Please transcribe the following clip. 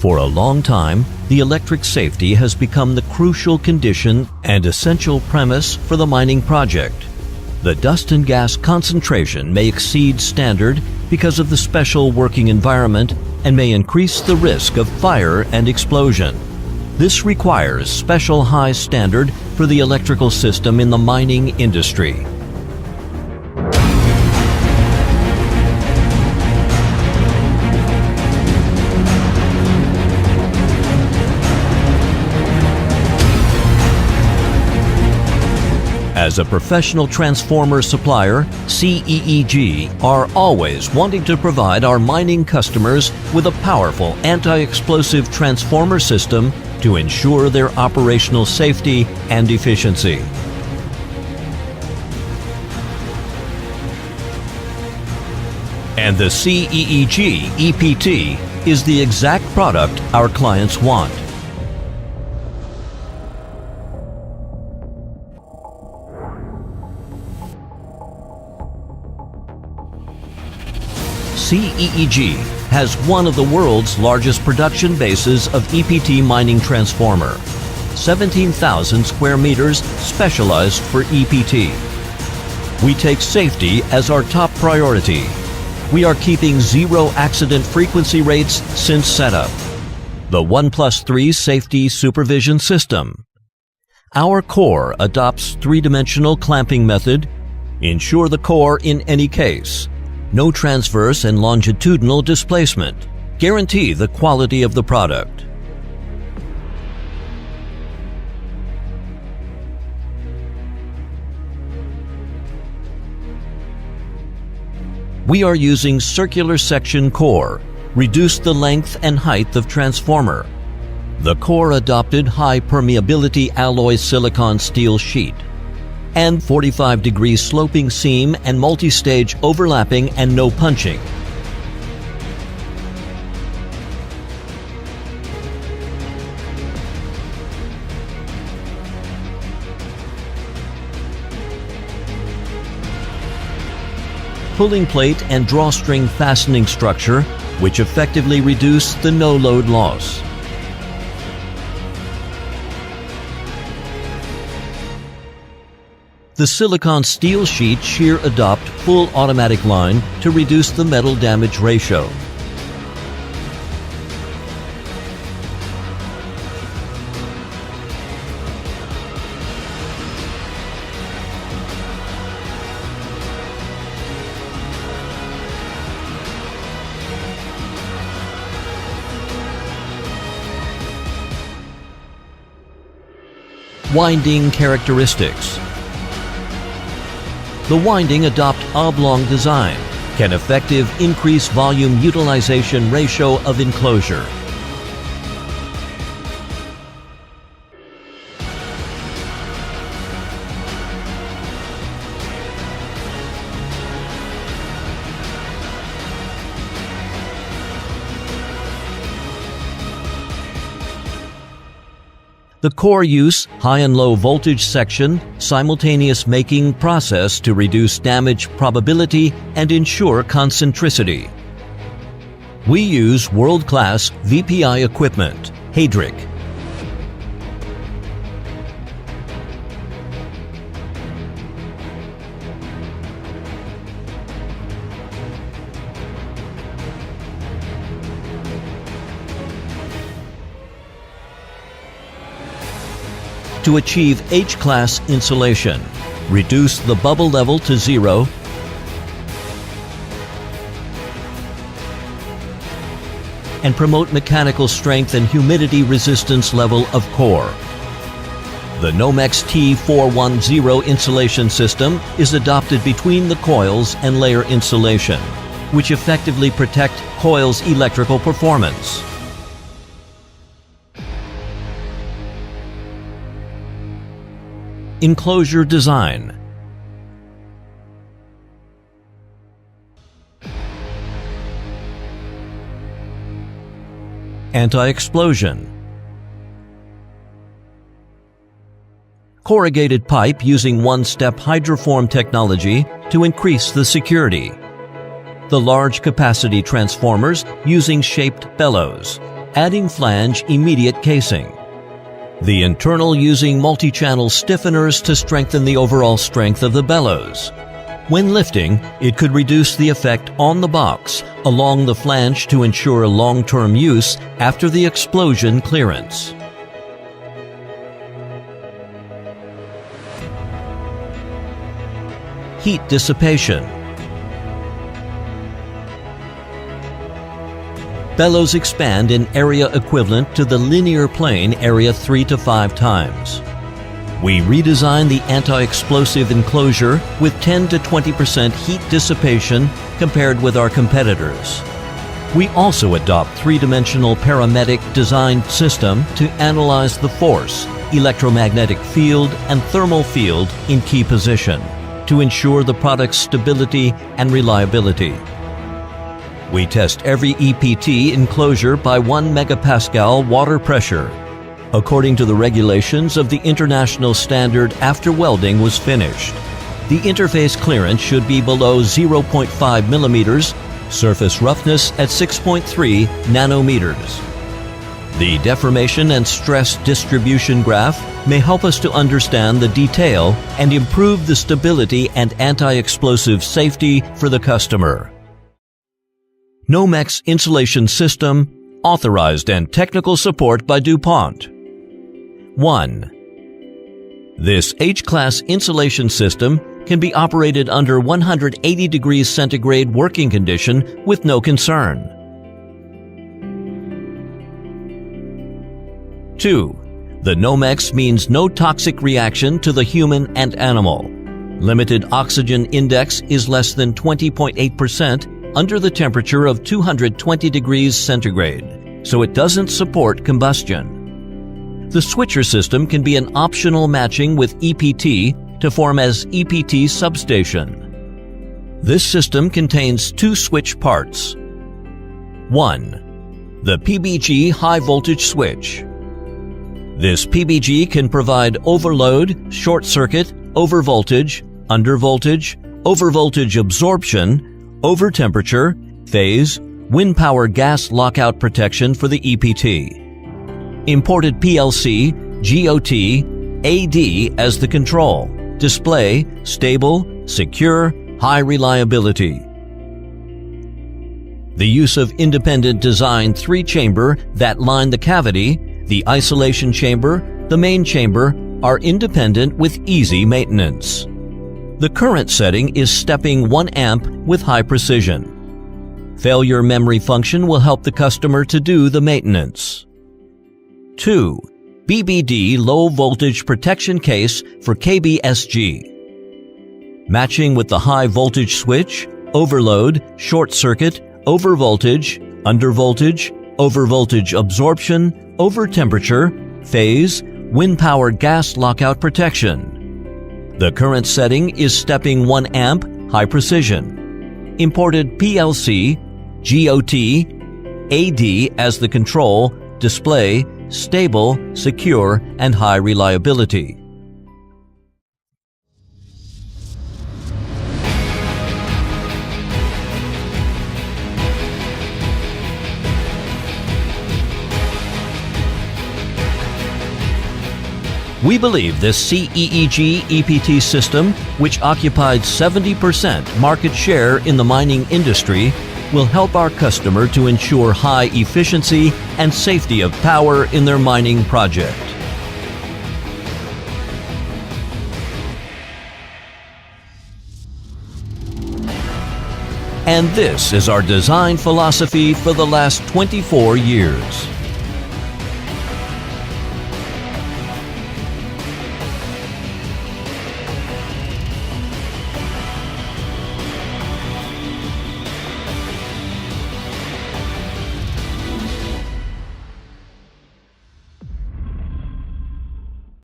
For a long time, the electric safety has become the crucial condition and essential premise for the mining project. The dust and gas concentration may exceed standard because of the special working environment and may increase the risk of fire and explosion. This requires special high standard for the electrical system in the mining industry. As a professional transformer supplier, CEEG are always wanting to provide our mining customers with a powerful anti-explosive transformer system to ensure their operational safety and efficiency. And the CEEG EPT is the exact product our clients want. CEEG has one of the world's largest production bases of EPT mining transformer. 17,000 square meters specialized for EPT. We take safety as our top priority. We are keeping 0 accident frequency rates since setup. The 1+3 safety supervision system. Our core adopts 3-dimensional clamping method. Ensure the core in any case. No transverse and longitudinal displacement. Guarantee the quality of the product. We are using circular section core. Reduce the length and height of transformer. The core adopted high permeability alloy silicon steel sheet and 45-degree sloping seam and multi-stage overlapping and no punching. Pulling plate and drawstring fastening structure, which effectively reduce the no-load loss. The silicon steel sheet shear adopt full automatic line to reduce the metal damage ratio. Winding characteristics. The winding adopt oblong design, can effective increase volume utilization ratio of enclosure. The core use high and low voltage section simultaneous making process to reduce damage probability and ensure concentricity. We use world-class VPI equipment, Heydrich. To achieve H-class insulation, reduce the bubble level to 0, and promote mechanical strength and humidity resistance level of core. The Nomex T410 insulation system is adopted between the coils and layer insulation, which effectively protect coil's electrical performance. Enclosure design. Anti-explosion. Corrugated pipe using one-step hydroform technology to increase the security. The large capacity transformers using shaped bellows adding flange immediate casing. The internal using multi-channel stiffeners to strengthen the overall strength of the bellows. When lifting, it could reduce the effect on the box along the flange to ensure long-term use after the explosion clearance. Heat dissipation. Bellows expand in area equivalent to the linear plane area 3 to 5 times. We redesign the anti-explosive enclosure with 10 to 20% heat dissipation compared with our competitors. We also adopt three-dimensional paramedic design system to analyze the force, electromagnetic field, and thermal field in key position to ensure the product's stability and reliability. We test every EPT enclosure by 1 megapascal water pressure, according to the regulations of the international standard after welding was finished. The interface clearance should be below 0.5 millimeters, surface roughness at 6.3 nanometers. The deformation and stress distribution graph may help us to understand the detail and improve the stability and anti-explosive safety for the customer. Nomex Insulation System, authorized and technical support by DuPont. 1. This H-class insulation system can be operated under 180 degrees centigrade working condition with no concern. 2. The Nomex means no toxic reaction to the human and animal. Limited oxygen index is less than 20.8% under the temperature of 220 degrees centigrade, so it doesn't support combustion. The switcher system can be an optional matching with EPT to form as EPT substation. This system contains 2 switch parts. 1. The PBG high voltage switch. This PBG can provide overload, short circuit, overvoltage, undervoltage, overvoltage absorption, over temperature, phase, wind power gas lockout protection for the EPT. Imported PLC, GOT, AD as the control. Display, stable, secure, high reliability. The use of independent design 3-chamber that line the cavity, the isolation chamber, the main chamber are independent with easy maintenance. The current setting is stepping 1 amp with high precision. Failure memory function will help the customer to do the maintenance. 2. BBD low voltage protection case for KBSG. Matching with the high voltage switch, overload, short circuit, overvoltage, undervoltage, overvoltage absorption, over temperature, phase, wind power gas lockout protection. The current setting is stepping 1 amp, high precision. Imported PLC, GOT, AD as the control, display, stable, secure, and high reliability. We believe this CEEG EPT system, which occupied 70% market share in the mining industry, will help our customer to ensure high efficiency and safety of power in their mining project. And this is our design philosophy for the last 24 years.